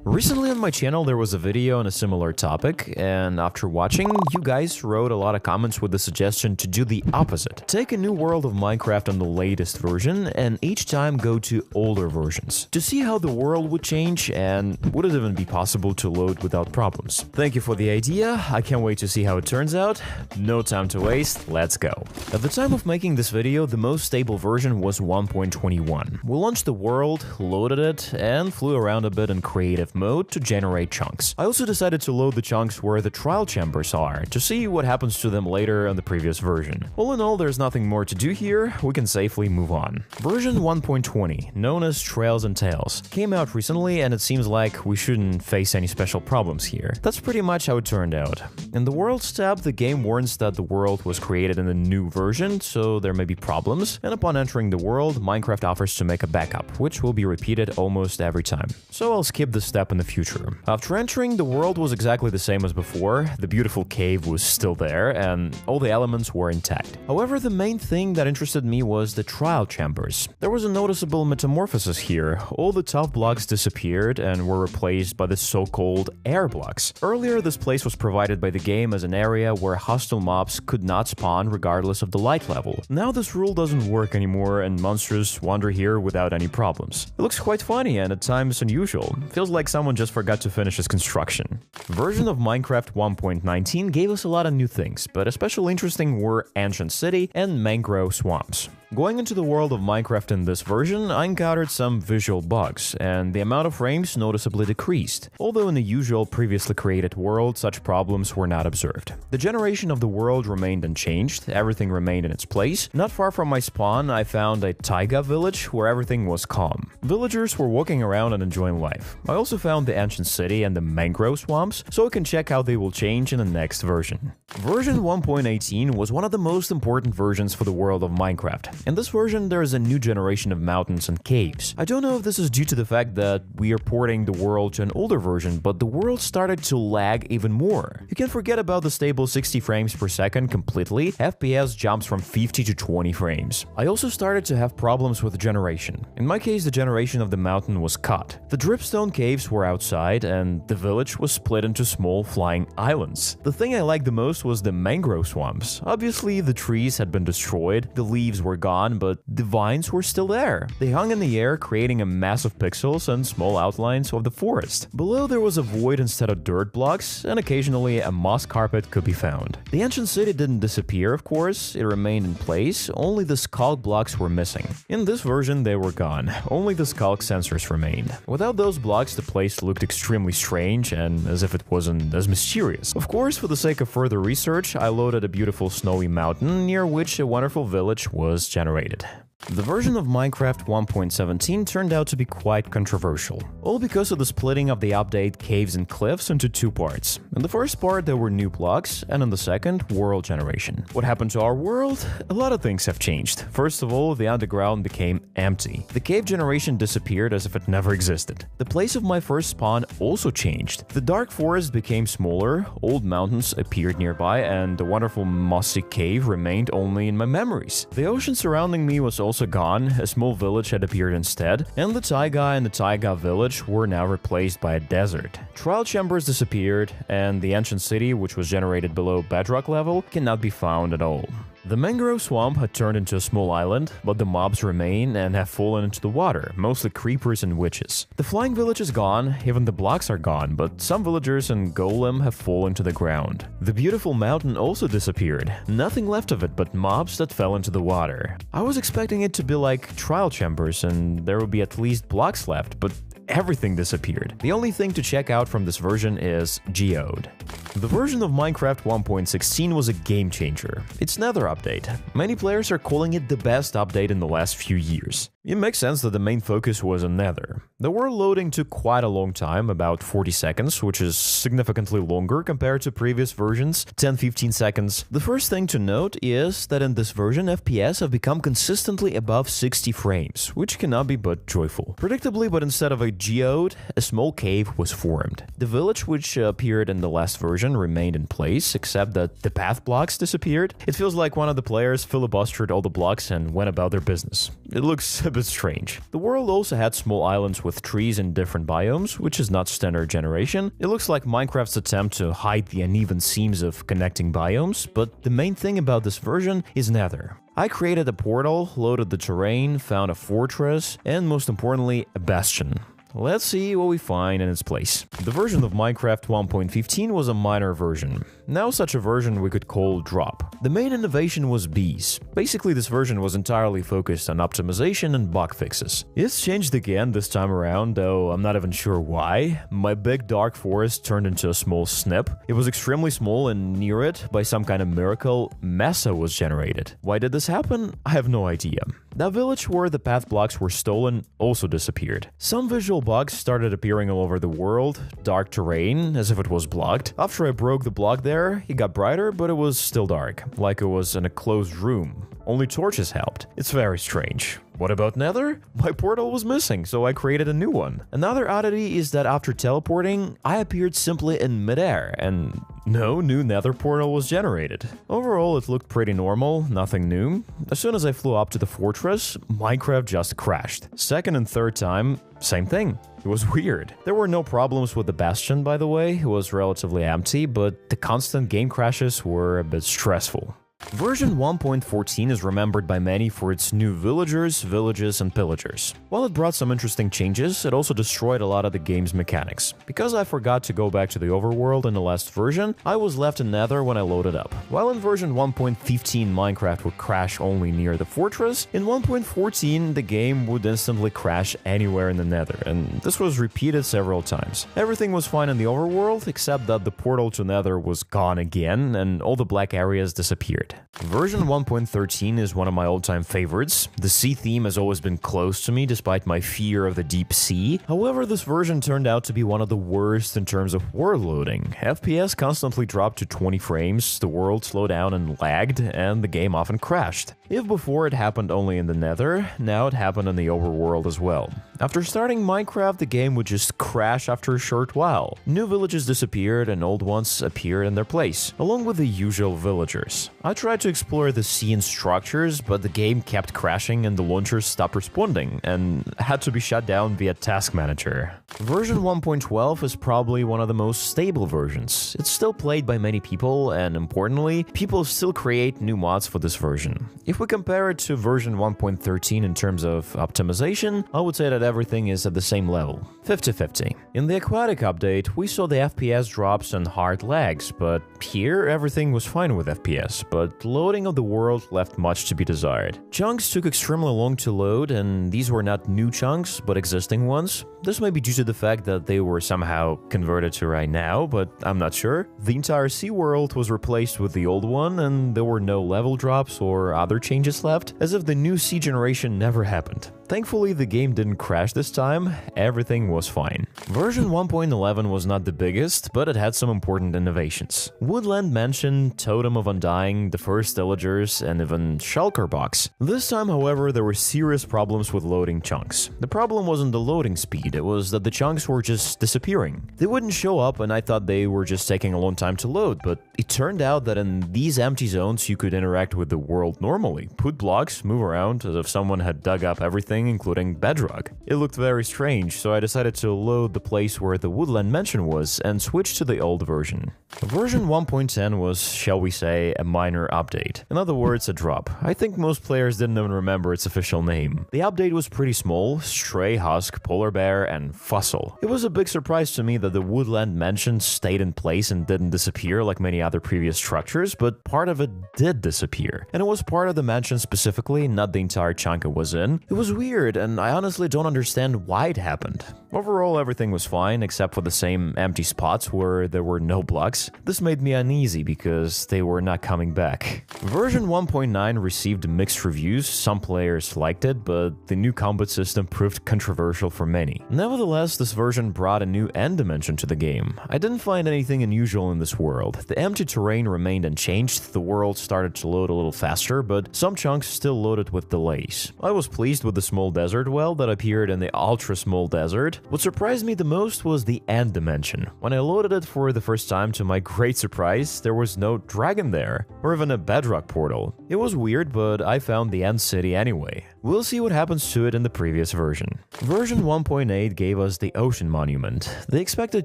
Recently on my channel there was a video on a similar topic, and after watching, you guys wrote a lot of comments with the suggestion to do the opposite. Take a new world of Minecraft on the latest version, and each time go to older versions, to see how the world would change and would it even be possible to load without problems. Thank you for the idea, I can't wait to see how it turns out. No time to waste, let's go. At the time of making this video, the most stable version was 1.21. We launched the world, loaded it, and flew around a bit in creative mode to generate chunks. I also decided to load the chunks where the trial chambers are, to see what happens to them later on the previous version. All in all, there's nothing more to do here, we can safely move on. Version 1.20, known as Trails and Tales, came out recently and it seems like we shouldn't face any special problems here. That's pretty much how it turned out. In the Worlds tab, the game warns that the world was created in a new version, so there may be problems, and upon entering the world, Minecraft offers to make a backup, which will be repeated almost every time. So I'll skip this step in the future. After entering, the world was exactly the same as before, the beautiful cave was still there, and all the elements were intact. However, the main thing that interested me was the trial chambers. There was a noticeable metamorphosis here. All the tough blocks disappeared and were replaced by the so-called air blocks. Earlier, this place was provided by the game as an area where hostile mobs could not spawn regardless of the light level. Now this rule doesn't work anymore and monsters wander here without any problems. It looks quite funny and at times unusual. Feels like someone just forgot to finish his construction. Version of Minecraft 1.19 gave us a lot of new things, but especially interesting were Ancient City and mangrove swamps. Going into the world of Minecraft in this version, I encountered some visual bugs, and the amount of frames noticeably decreased, although in the usual previously created world such problems were not observed. The generation of the world remained unchanged, everything remained in its place. Not far from my spawn, I found a taiga village where everything was calm. Villagers were walking around and enjoying life. I also found the Ancient City and the mangrove swamps, so I can check how they will change in the next version. Version 1.18 was one of the most important versions for the world of Minecraft. In this version, there is a new generation of mountains and caves. I don't know if this is due to the fact that we are porting the world to an older version, but the world started to lag even more. You can forget about the stable 60 frames per second completely, FPS jumps from 50 to 20 frames. I also started to have problems with the generation. In my case, the generation of the mountain was cut. The dripstone caves were outside, and the village was split into small flying islands. The thing I liked the most was the mangrove swamps. Obviously, the trees had been destroyed, the leaves were gone, but the vines were still there. They hung in the air, creating a mass of pixels and small outlines of the forest. Below there was a void instead of dirt blocks, and occasionally a moss carpet could be found. The ancient city didn't disappear, of course, it remained in place, only the sculk blocks were missing. In this version they were gone, only the sculk sensors remained. Without those blocks, the place looked extremely strange and as if it wasn't as mysterious. Of course, for the sake of further research, I loaded a beautiful snowy mountain near which a wonderful village was generated. The version of Minecraft 1.17 turned out to be quite controversial, all because of the splitting of the update Caves and Cliffs into two parts. In the first part there were new blocks, and in the second, world generation. What happened to our world? A lot of things have changed. First of all, the underground became empty. The cave generation disappeared as if it never existed. The place of my first spawn also changed. The dark forest became smaller, old mountains appeared nearby, and the wonderful mossy cave remained only in my memories. The ocean surrounding me was also gone, a small village had appeared instead, and the taiga and the taiga village were now replaced by a desert. Trial chambers disappeared, and the ancient city, which was generated below bedrock level, cannot be found at all. The mangrove swamp had turned into a small island, but the mobs remain and have fallen into the water, mostly creepers and witches. The flying village is gone, even the blocks are gone, but some villagers and golem have fallen to the ground. The beautiful mountain also disappeared, nothing left of it but mobs that fell into the water. I was expecting it to be like trial chambers and there would be at least blocks left, but everything disappeared. The only thing to check out from this version is Geode. The version of Minecraft 1.16 was a game changer. Its Nether update. Many players are calling it the best update in the last few years. It makes sense that the main focus was on Nether. The world loading took quite a long time, about 40 seconds, which is significantly longer compared to previous versions, 10-15 seconds. The first thing to note is that in this version, FPS have become consistently above 60 frames, which cannot be but joyful. Predictably, but instead of a geode, a small cave was formed. The village, which appeared in the last version, version remained in place, except that the path blocks disappeared. It feels like one of the players filibustered all the blocks and went about their business. It looks a bit strange. The world also had small islands with trees in different biomes, which is not standard generation. It looks like Minecraft's attempt to hide the uneven seams of connecting biomes, but the main thing about this version is Nether. I created a portal, loaded the terrain, found a fortress, and most importantly, a bastion. Let's see what we find in its place. The version of Minecraft 1.15 was a minor version. Now such a version we could call drop. The main innovation was bees. Basically, this version was entirely focused on optimization and bug fixes. It's changed again this time around, though I'm not even sure why. My big dark forest turned into a small snip. It was extremely small, and near it, by some kind of miracle, mesa was generated. Why did this happen? I have no idea. That village where the path blocks were stolen also disappeared. Some visual bugs started appearing all over the world, dark terrain, as if it was blocked. After I broke the block there, it got brighter, but it was still dark, like it was in a closed room. Only torches helped. It's very strange. What about Nether? My portal was missing, so I created a new one. Another oddity is that after teleporting, I appeared simply in midair, and no new Nether portal was generated. Overall, it looked pretty normal, nothing new. As soon as I flew up to the fortress, Minecraft just crashed. Second and third time, same thing. It was weird. There were no problems with the bastion, by the way. It was relatively empty, but the constant game crashes were a bit stressful. Version 1.14 is remembered by many for its new villagers, villages, and pillagers. While it brought some interesting changes, it also destroyed a lot of the game's mechanics. Because I forgot to go back to the overworld in the last version, I was left in Nether when I loaded up. While in version 1.15 Minecraft would crash only near the fortress, in 1.14 the game would instantly crash anywhere in the Nether, and this was repeated several times. Everything was fine in the overworld, except that the portal to Nether was gone again, and all the black areas disappeared. Version 1.13 is one of my all-time favorites. The sea theme has always been close to me despite my fear of the deep sea. However, this version turned out to be one of the worst in terms of world loading. FPS constantly dropped to 20 frames, the world slowed down and lagged, and the game often crashed. If before it happened only in the Nether, now it happened in the overworld as well. After starting Minecraft, the game would just crash after a short while. New villages disappeared and old ones appeared in their place, along with the usual villagers. I tried to explore the sea and structures, but the game kept crashing and the launchers stopped responding, and had to be shut down via Task Manager. Version 1.12 is probably one of the most stable versions. It's still played by many people, and importantly, people still create new mods for this version. If we compare it to version 1.13 in terms of optimization, I would say that everything is at the same level, 50-50. In the Aquatic update, we saw the FPS drops and hard lags, but here everything was fine with FPS, but loading of the world left much to be desired. Chunks took extremely long to load, and these were not new chunks, but existing ones. This may be due to the fact that they were somehow converted to right now, but I'm not sure. The entire sea world was replaced with the old one, and there were no level drops or other changes left, as if the new sea generation never happened. Thankfully, the game didn't crash this time, everything was fine. Version 1.11 was not the biggest, but it had some important innovations. Woodland Mansion, Totem of Undying, the first villagers, and even Shulker Box. This time, however, there were serious problems with loading chunks. The problem wasn't the loading speed, it was that the chunks were just disappearing. They wouldn't show up, and I thought they were just taking a long time to load, but it turned out that in these empty zones you could interact with the world normally, put blocks, move around, as if someone had dug up everything, including bedrock. It looked very strange, so I decided to load the place where the Woodland Mansion was and switch to the old version. Version 1.10 was, shall we say, a minor update. In other words, a drop. I think most players didn't even remember its official name. The update was pretty small: Stray, Husk, Polar Bear, and Fossil. It was a big surprise to me that the Woodland Mansion stayed in place and didn't disappear like many other previous structures, but part of it did disappear. And it was part of the mansion specifically, not the entire chunk it was in. It was weird, and I honestly don't understand why it happened. Overall, everything was fine, except for the same empty spots where there were no blocks. This made me uneasy because they were not coming back. Version 1.9 received mixed reviews. Some players liked it, but the new combat system proved controversial for many. Nevertheless, this version brought a new end dimension to the game. I didn't find anything unusual in this world. The empty terrain remained unchanged, the world started to load a little faster, but some chunks still loaded with delays. I was pleased with the small desert well that appeared in the ultra small desert. What surprised me the most was the end dimension. When I loaded it for the first time, to my great surprise, there was no dragon there, or even a bedrock portal. It was weird, but I found the end city anyway. We'll see what happens to it in the previous version. Version 1.8 gave us the Ocean Monument. The expected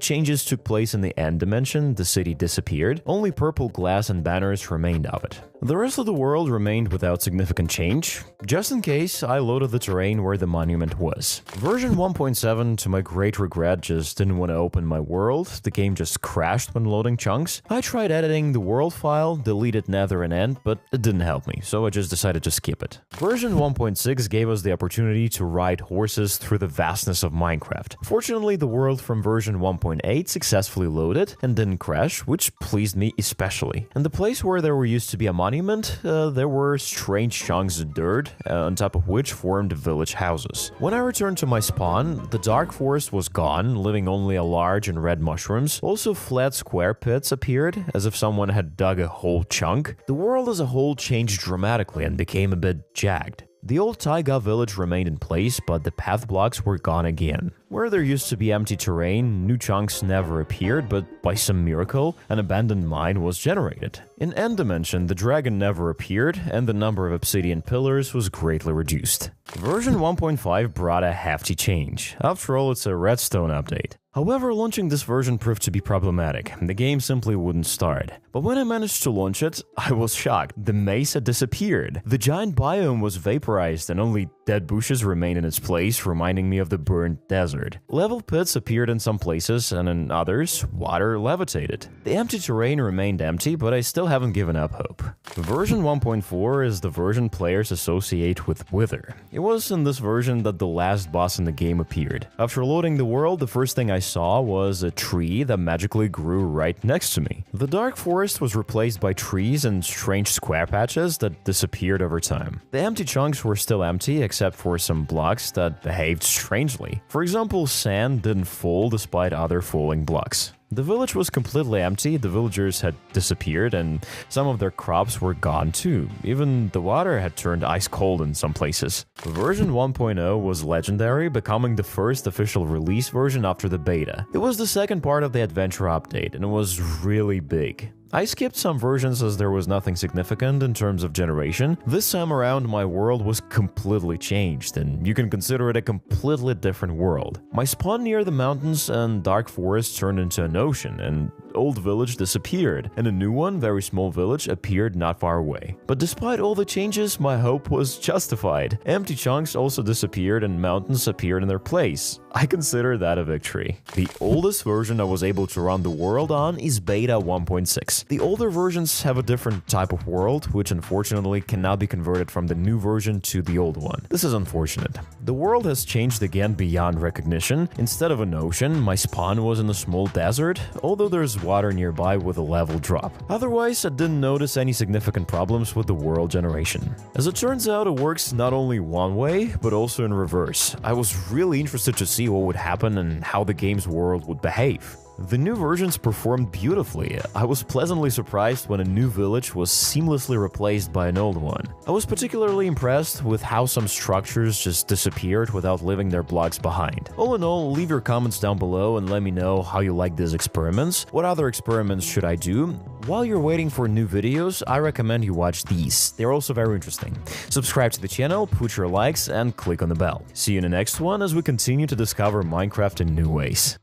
changes took place in the end dimension, the city disappeared, only purple glass and banners remained of it. The rest of the world remained without significant change. Just in case, I loaded the terrain where the monument was. Version 1.7, to my great regret, just didn't want to open my world. The game just crashed when loading chunks. I tried editing the world file, deleted Nether and End, but it didn't help me, so I just decided to skip it. Version 1.6 gave us the opportunity to ride horses through the vastness of Minecraft. Fortunately, the world from version 1.8 successfully loaded and didn't crash, which pleased me especially. In the place where there used to be a monument, there were strange chunks of dirt, on top of which formed village houses. When I returned to my spawn, the dark forest was gone, leaving only a large and red mushrooms. Also, flat square pits appeared, as if someone had dug a whole chunk. The world as a whole changed dramatically and became a bit jagged. The old taiga village remained in place, but the path blocks were gone again. Where there used to be empty terrain, new chunks never appeared, but by some miracle, an abandoned mine was generated. In End Dimension, the dragon never appeared, and the number of obsidian pillars was greatly reduced. Version 1.5 brought a hefty change. After all, it's a redstone update. However, launching this version proved to be problematic. The game simply wouldn't start. But when I managed to launch it, I was shocked. The maze had disappeared. The giant biome was vaporized and only dead bushes remained in its place, reminding me of the burned desert. Level pits appeared in some places, and in others, water levitated. The empty terrain remained empty, but I still haven't given up hope. Version 1.4 is the version players associate with Wither. It was in this version that the last boss in the game appeared. After loading the world, the first thing I saw was a tree that magically grew right next to me. The dark forest was replaced by trees and strange square patches that disappeared over time. The empty chunks were still empty, except for some blocks that behaved strangely. For example, sand didn't fall despite other falling blocks. The village was completely empty, the villagers had disappeared, and some of their crops were gone too. Even the water had turned ice cold in some places. Version 1.0 was legendary, becoming the first official release version after the beta. It was the second part of the adventure update, and it was really big. I skipped some versions as there was nothing significant in terms of generation. This time around, my world was completely changed, and you can consider it a completely different world. My spawn near the mountains and dark forest turned into an ocean, and old village disappeared, and a new one, very small village, appeared not far away. But despite all the changes, my hope was justified. Empty chunks also disappeared and mountains appeared in their place. I consider that a victory. The oldest version I was able to run the world on is Beta 1.6. The older versions have a different type of world, which unfortunately cannot be converted from the new version to the old one. This is unfortunate. The world has changed again beyond recognition. Instead of an ocean, my spawn was in a small desert, although there's water nearby with a level drop. Otherwise, I didn't notice any significant problems with the world generation. As it turns out, it works not only one way, but also in reverse. I was really interested to see what would happen and how the game's world would behave. The new versions performed beautifully. I was pleasantly surprised when a new village was seamlessly replaced by an old one. I was particularly impressed with how some structures just disappeared without leaving their blocks behind. All in all, leave your comments down below and let me know how you like these experiments. What other experiments should I do? While you're waiting for new videos, I recommend you watch these. They're also very interesting. Subscribe to the channel, put your likes, and click on the bell. See you in the next one as we continue to discover Minecraft in new ways.